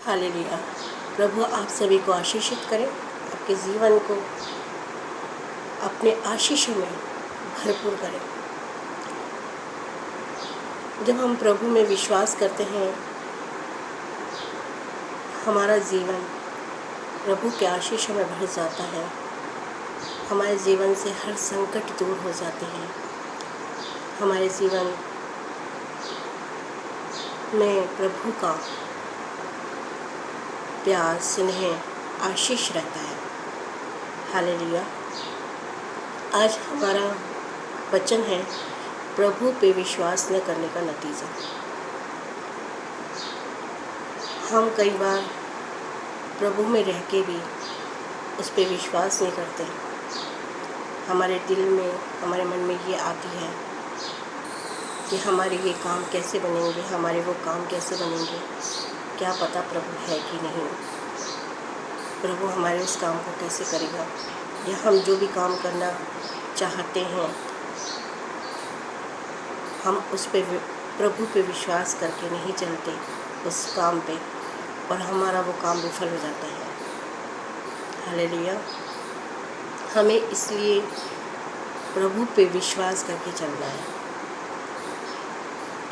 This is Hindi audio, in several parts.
हालेलुया। प्रभु आप सभी को आशीषित करें, आपके जीवन को अपने आशीषों में भरपूर करें। जब हम प्रभु में विश्वास करते हैं, हमारा जीवन प्रभु के आशीषों में भर जाता है। हमारे जीवन से हर संकट दूर हो जाते हैं। हमारे जीवन में प्रभु का प्यार, स्नेह, आशीष रहता है। हालेलुया। आज हमारा वचन है प्रभु पे विश्वास न करने का नतीजा। हम कई बार प्रभु में रह के भी उस पर विश्वास नहीं करते। हमारे दिल में, हमारे मन में ये आती है कि हमारे ये काम कैसे बनेंगे, हमारे वो काम कैसे बनेंगे, क्या पता प्रभु है कि नहीं, प्रभु हमारे उस काम को कैसे करेगा, या हम जो भी काम करना चाहते हैं हम उस पे प्रभु पे विश्वास करके नहीं चलते उस काम पे, और हमारा वो काम विफल हो जाता है। हालेलुया। हमें इसलिए प्रभु पे विश्वास करके चलना है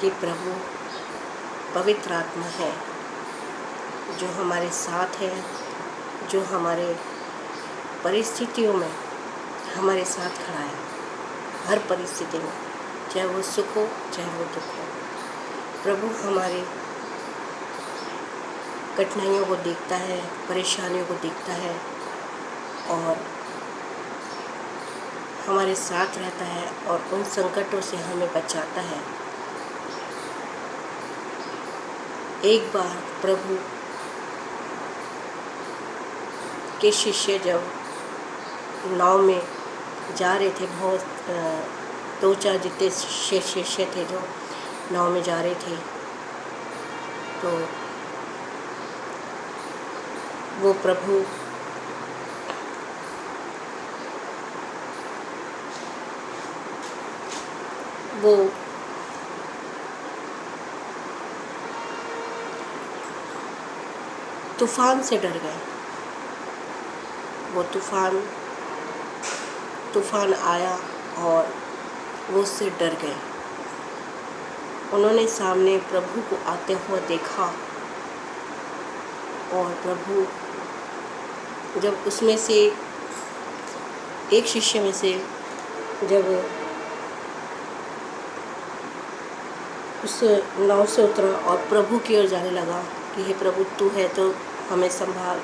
कि प्रभु पवित्र आत्मा है जो हमारे साथ है, जो हमारे परिस्थितियों में हमारे साथ खड़ा है। हर परिस्थिति में, चाहे वो सुख हो चाहे वो दुख हो, प्रभु हमारी कठिनाइयों को देखता है, परेशानियों को देखता है और हमारे साथ रहता है और उन संकटों से हमें बचाता है। एक बार प्रभु के शिष्य जब नाव में जा रहे थे, बहुत 2-4 जितने शिष्य थे जो नाव में जा रहे थे, तो वो प्रभु वो तूफान से डर गए। वो तूफान आया और वो उससे डर गए। उन्होंने सामने प्रभु को आते हुए देखा और प्रभु जब उसमें से एक शिष्य में से जब उस नाव से उतरा और प्रभु की ओर जाने लगा कि हे प्रभु तू है तो हमें संभाल,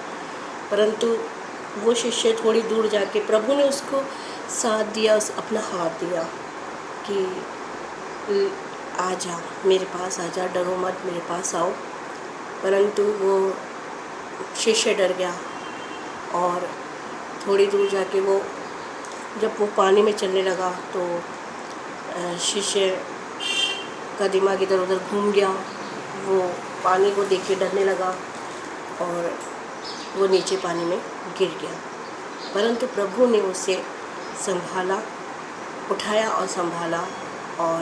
परंतु वो शिष्य थोड़ी दूर जाके प्रभु ने उसको साथ दिया, अपना हाथ दिया कि आ जा, मेरे पास आ जा, डरो मत, मेरे पास आओ। परंतु वो शिष्य डर गया और थोड़ी दूर जाके जब वो पानी में चलने लगा तो शिष्य का दिमाग इधर उधर घूम गया। वो पानी को देख के डरने लगा और वो नीचे पानी में गिर गया। परंतु प्रभु ने उसे संभाला, उठाया और संभाला और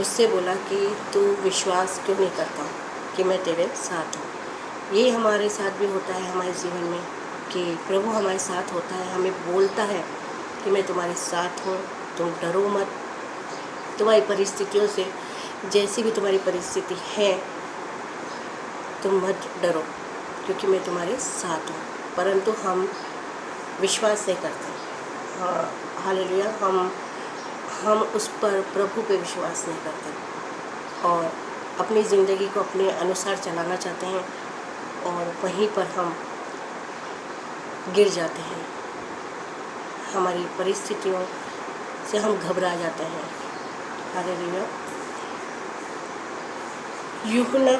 उससे बोला कि तू विश्वास क्यों नहीं करता कि मैं तेरे साथ हूँ। ये हमारे साथ भी होता है हमारे जीवन में कि प्रभु हमारे साथ होता है, हमें बोलता है कि मैं तुम्हारे साथ हूँ, तुम डरो मत। तुम्हारी परिस्थितियों से, जैसी भी तुम्हारी परिस्थिति है, तुम मत डरो क्योंकि मैं तुम्हारे साथ हूँ। परंतु हम विश्वास नहीं करते। हाँ, हालेलुया। हम उस पर, प्रभु पे विश्वास नहीं करते और अपनी ज़िंदगी को अपने अनुसार चलाना चाहते हैं और वहीं पर हम गिर जाते हैं। हमारी परिस्थितियों से हम घबरा जाते हैं। हालेलुया। यूहन्ना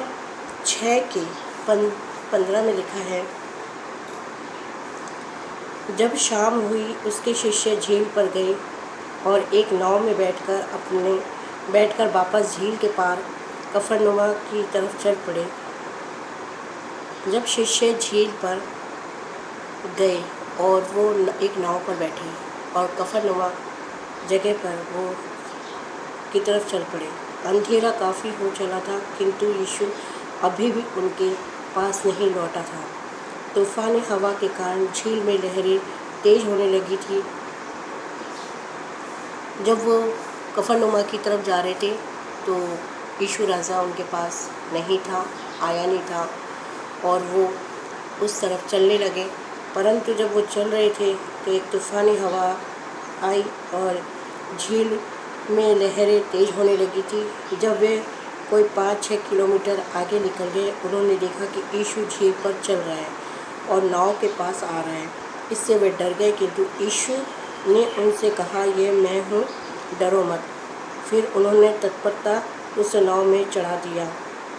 6:15 में लिखा है, जब शाम हुई उसके शिष्य झील पर गए और एक नाव में बैठकर वापस झील के पार कफरनहूम की तरफ चल पड़े। जब शिष्य झील पर गए और वो एक नाव पर बैठे और कफरनहूम जगह पर वो की तरफ चल पड़े। अंधेरा काफ़ी हो चला था, किंतु यीशु अभी भी उनके पास नहीं लौटा था। तूफानी हवा के कारण झील में लहरें तेज होने लगी थी। जब वो कफरनुमा की तरफ जा रहे थे तो यीशु राजा उनके पास नहीं था, आया नहीं था और वो उस तरफ चलने लगे। परंतु जब वो चल रहे थे तो एक तूफ़ानी हवा आई और झील में लहरें तेज़ होने लगी थी। जब वे कोई 5-6 किलोमीटर आगे निकल गए, उन्होंने देखा कि यीशु झील पर चल रहा है और नाव के पास आ रहा है। इससे वे डर गए, किंतु यीशु ने उनसे कहा, ये मैं हूँ, डरो मत। फिर उन्होंने तत्परता उस नाव में चढ़ा दिया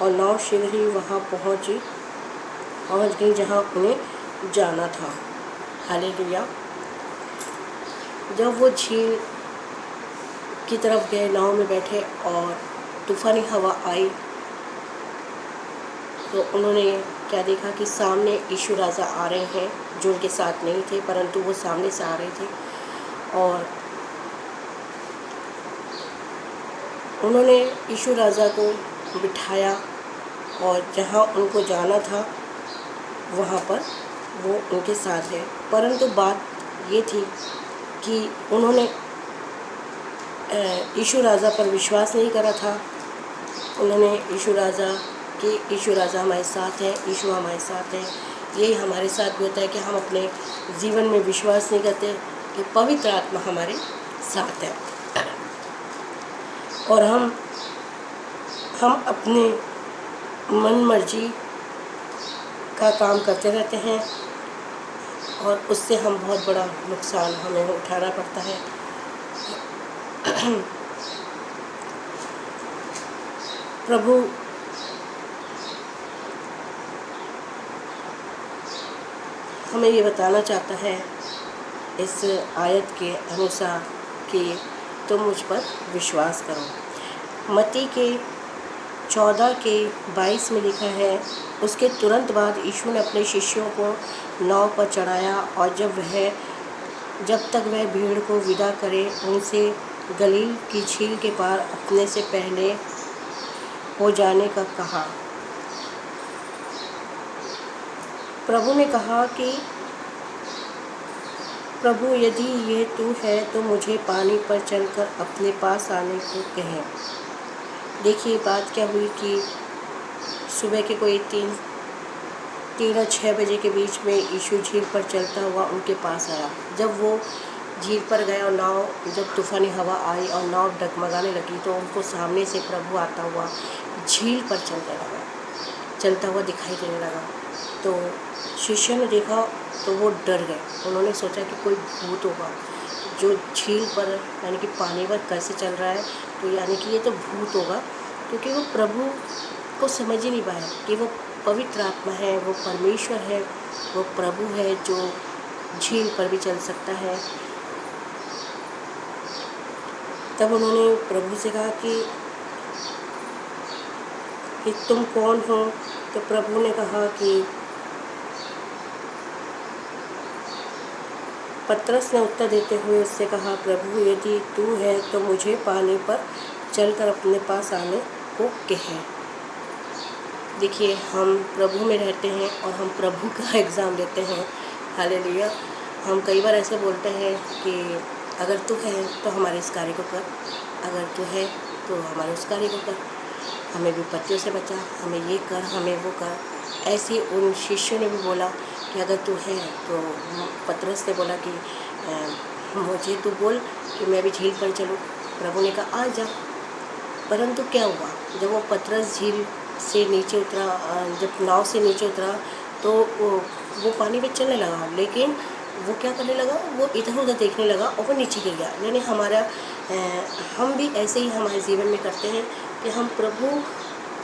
और नाव शीघ्र ही वहाँ पहुँच गई जहाँ उन्हें जाना था। हालेलुया। जब वो झील की तरफ गए, नाव में बैठे और तूफ़ानी हवा आई तो उन्होंने क्या देखा कि सामने यीशु राजा आ रहे हैं, जो उनके साथ नहीं थे परंतु वो सामने से आ रहे थे। और उन्होंने यीशु राजा को बिठाया और जहाँ उनको जाना था वहाँ पर वो उनके साथ है। परंतु बात ये थी कि उन्होंने यीशु राजा पर विश्वास नहीं करा था। उन्होंने यीशु राजा हमारे साथ है, यीशु हमारे साथ है। यही हमारे साथ भी होता है कि हम अपने जीवन में विश्वास नहीं करते कि पवित्र आत्मा हमारे साथ है और हम अपने मन मर्जी का काम करते रहते हैं और उससे हम बहुत बड़ा नुकसान हमें उठाना पड़ता है। प्रभु हमें ये बताना चाहता है इस आयत के अनुसार कि तुम मुझ पर विश्वास करो। मत्ती के 14:22 में लिखा है, उसके तुरंत बाद यीशु ने अपने शिष्यों को नाव पर चढ़ाया और जब तक वह भीड़ को विदा करे उनसे गलील की झील के पार अपने से पहले हो जाने का कहा। प्रभु ने कहा कि प्रभु, यदि ये तू है तो मुझे पानी पर चलकर अपने पास आने को कहें। देखिए बात क्या हुई कि सुबह के कोई 3 और 6 बजे के बीच में यीशु झील पर चलता हुआ उनके पास आया। जब वो झील पर गए और नाव, जब तूफ़ानी हवा आई और नाव डगमगाने लगी तो उनको सामने से प्रभु आता हुआ झील पर चलता हुआ दिखाई देने लगा। तो शिष्यों ने देखा तो वो डर गए। उन्होंने सोचा कि कोई भूत होगा जो झील पर यानी कि पानी पर कैसे चल रहा है, तो यानी कि ये तो भूत होगा, क्योंकि वो प्रभु को समझ ही नहीं पाया कि वो पवित्र आत्मा है, वो परमेश्वर है, वो प्रभु है जो झील पर भी चल सकता है। तब उन्होंने प्रभु से कहा कि तुम कौन हो? तो प्रभु ने कहा कि पतरस ने उत्तर देते हुए उससे कहा, प्रभु, यदि तू है तो मुझे पानी पर चलकर अपने पास आने को कहें। देखिए, हम प्रभु में रहते हैं और हम प्रभु का एग्ज़ाम देते हैं। हालेलुया। हम कई बार ऐसे बोलते हैं कि अगर तू है तो हमारे इस कार्य को कर, अगर तू है तो हमारे उस कार्य को कर, हमें विपत्तियों से बचा, हमें ये कर, हमें वो कर। ऐसे उन शिष्यों ने भी बोला कि अगर तू है तो पतरस ने बोला कि मुझे तू बोल कि मैं भी झील पर चलूँ। प्रभु ने कहा आ जा। परंतु क्या हुआ, जब वो पतरस झील से नीचे उतरा, जब नाव से नीचे उतरा तो वो पानी में चलने लगा, लेकिन वो क्या करने लगा, वो इधर उधर देखने लगा और वो नीचे गिर गया। यानी हम भी ऐसे ही हमारे जीवन में करते हैं कि हम प्रभु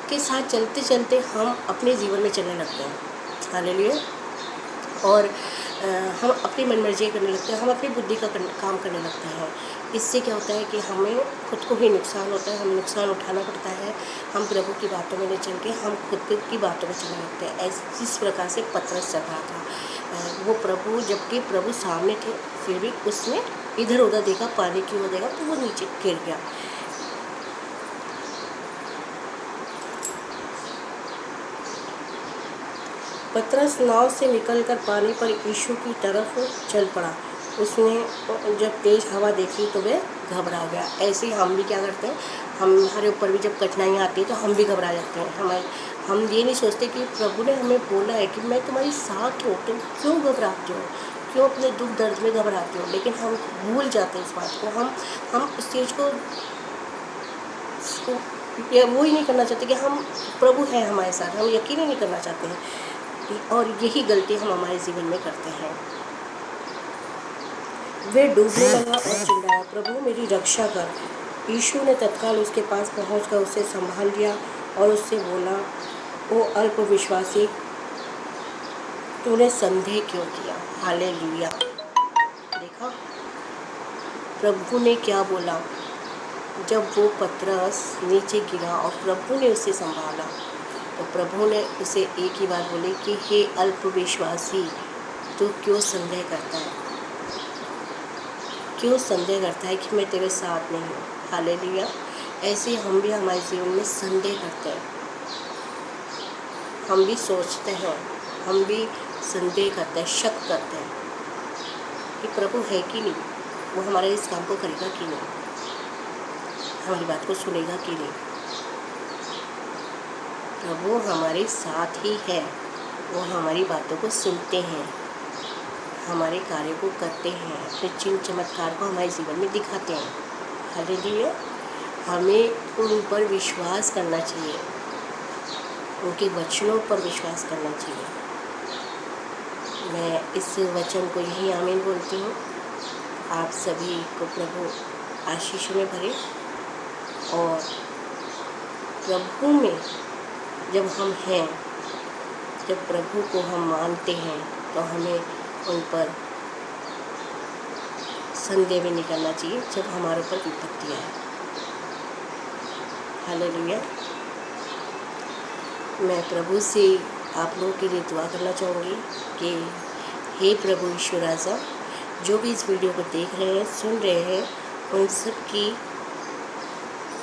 के साथ चलते चलते हम अपने जीवन में चलने लगते हैं। हालेलुया। और हम अपनी मनमर्जी करने लगते हैं, हम अपनी बुद्धि का काम करने लगते हैं। इससे क्या होता है कि हमें खुद को ही नुकसान होता है, हमें नुकसान उठाना पड़ता है। हम प्रभु की बातों में नहीं चल के हम खुद की बातों में चलने लगते हैं। जिस प्रकार से पतरस चल रहा था, वो प्रभु, जबकि प्रभु सामने थे, फिर भी उसने इधर उधर देखा, पानी की ओर देखा तो वो नीचे गिर गया। पतरस नाव से निकलकर पानी पर यीशु की तरफ चल पड़ा। उसने जब तेज़ हवा देखी तो वह घबरा गया। ऐसे ही हम भी क्या करते हैं, हमारे ऊपर भी जब कठिनाइयाँ आती हैं तो हम भी घबरा जाते हैं। हम ये नहीं सोचते कि प्रभु ने हमें बोला है कि मैं तुम्हारी साथ हूँ, तुम क्यों घबराते हो, क्यों अपने दुख दर्द में घबराते हो। लेकिन हम भूल जाते हैं इस बात को। हम उस चीज़ को या वो ही नहीं करना चाहते कि हम प्रभु है हमारे साथ, हम यकीन ही नहीं करना चाहते हैं। और यही गलती हम हमारे जीवन में करते हैं। वे डूबने लगा और चिल्लाया, प्रभु मेरी रक्षा कर। यीशु ने तत्काल उसके पास पहुंचकर उसे संभाल लिया और उससे बोला, ओ अल्पविश्वासी, तूने संदेह क्यों किया। हालेलुया। देखा प्रभु ने क्या बोला। जब वो पतरस नीचे गिरा और प्रभु ने उसे संभाला तो प्रभु ने उसे एक ही बात बोली कि हे अल्पविश्वासी, तू क्यों संदेह करता है, क्यों संदेह करता है कि मैं तेरे साथ नहीं हूँ। हालेलुया। ऐसे हम भी हमारे जीवन में संदेह करते हैं, हम भी सोचते हैं, हम भी संदेह करते हैं, शक करते हैं कि प्रभु है कि नहीं, वो हमारे इस काम को करेगा कि नहीं, हमारी बात को सुनेगा कि नहीं। प्रभु हमारे साथ ही है, वो हमारी बातों को सुनते हैं, हमारे कार्य को करते हैं, अपने चिन्ह चमत्कार को हमारे जीवन में दिखाते हैं। हालेलुया। हमें उन पर विश्वास करना चाहिए, उनके वचनों पर विश्वास करना चाहिए। मैं इस वचन को यही आमीन बोलती हूँ। आप सभी को प्रभु आशीष में भरे और प्रभु में जब हम हैं, जब प्रभु को हम मानते हैं तो हमें उन पर संदेह भी नहीं करना चाहिए जब हमारे ऊपर विपत्ति आए। हालेलुया। मैं प्रभु से आप लोगों के लिए दुआ करना चाहूँगी कि हे प्रभु यीशु राजा, जो भी इस वीडियो को देख रहे हैं, सुन रहे हैं, उन सब की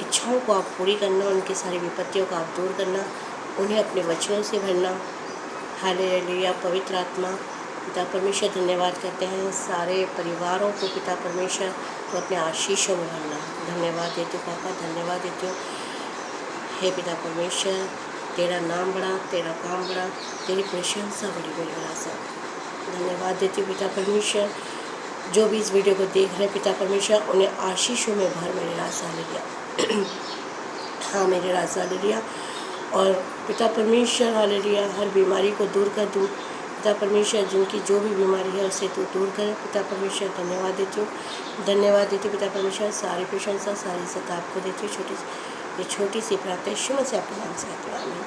इच्छाओं को आप पूरी करना, उनकी सारी विपत्तियों को आप दूर करना, उन्हें अपने वचनों से भरना। हालेलुया। पवित्र आत्मा पिता परमेश्वर धन्यवाद करते हैं, सारे परिवारों को पिता परमेश्वर को अपने आशीषों में भरना। धन्यवाद देती हूँ पापा, धन्यवाद देती हूँ हे पिता परमेश्वर। तेरा नाम बड़ा, तेरा काम बड़ा, तेरी प्रशंसा बड़ी मेरे राजा। धन्यवाद देती हूँ पिता परमेश्वर। जो भी इस वीडियो को देख रहे हैं पिता परमेश्वर, उन्हें आशीषों में भर मेरे राजा ले लिया। हाँ मेरे राजा ले लिया। और पिता परमेश्वर हालेलुया, हर बीमारी को दूर कर दूँ पिता परमेश्वर, जिनकी जो भी बीमारी है उसे तो दूर कर पिता परमेश्वर। धन्यवाद देती हूँ, धन्यवाद देती हूँ पिता परमेश्वर। सारी प्रशंसा, सारी इज्जत आपको देती हूँ। छोटी सी प्रार्थना यीशु मसीह आपके नाम से आती है, आमीन।